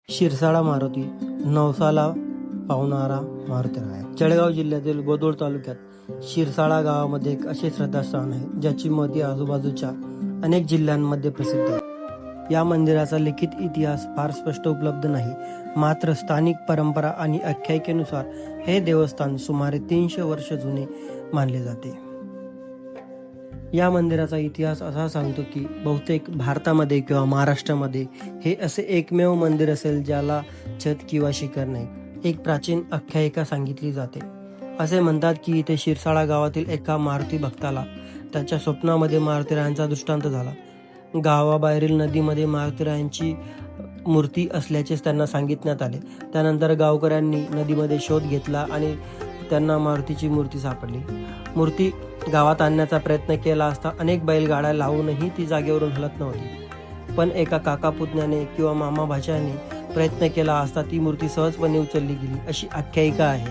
शिरसाळा मारुती नवसाला पावणारा मारुती आहे. जळगाव जिल्ह्यातील गोदोळ तालुक्यात शिरसाळा गावामध्ये एक असे श्रद्धास्थान आहे ज्याची महती आजूबाजूच्या अनेक जिल्ह्यांमध्ये प्रसिद्ध आहे. या मंदिराचा लिखित इतिहास फार स्पष्ट उपलब्ध नाही, मात्र स्थानिक परंपरा आणि आख्यायिकेनुसार हे देवस्थान सुमारे 300 वर्ष जुने मानले जाते. या मंदिराचा इतिहास असा सांगतो की बहुतेक भारतामध्ये किंवा महाराष्ट्रामध्ये हे असे एकमेव मंदिर असेल ज्याला छत किंवा शिखर नाही. एक प्राचीन आख्यायिका सांगितली जाते. असे म्हणतात की इथे शिरसाळा गावातील एका मारुती भक्ताला त्याच्या स्वप्नामध्ये मारुतीरायांचा दृष्टांत झाला. गावाबाहेरील नदीमध्ये मारुतीरायांची मूर्ती असल्याचे त्यांना सांगितण्यात आले. त्यानंतर गावकऱ्यांनी नदीमध्ये शोध घेतला आणि त्यांना मारुतीची मूर्ती सापडली. मूर्ती गावात आणण्याचा प्रयत्न केला असता अनेक बैलगाड्या लावूनही ती जागेवरून हलत नव्हती. पण एका काका पुतण्याने किंवा मामा भाच्याने प्रयत्न केला असता ती मूर्ती सहजपणे उचलली गेली, अशी आख्यायिका आहे.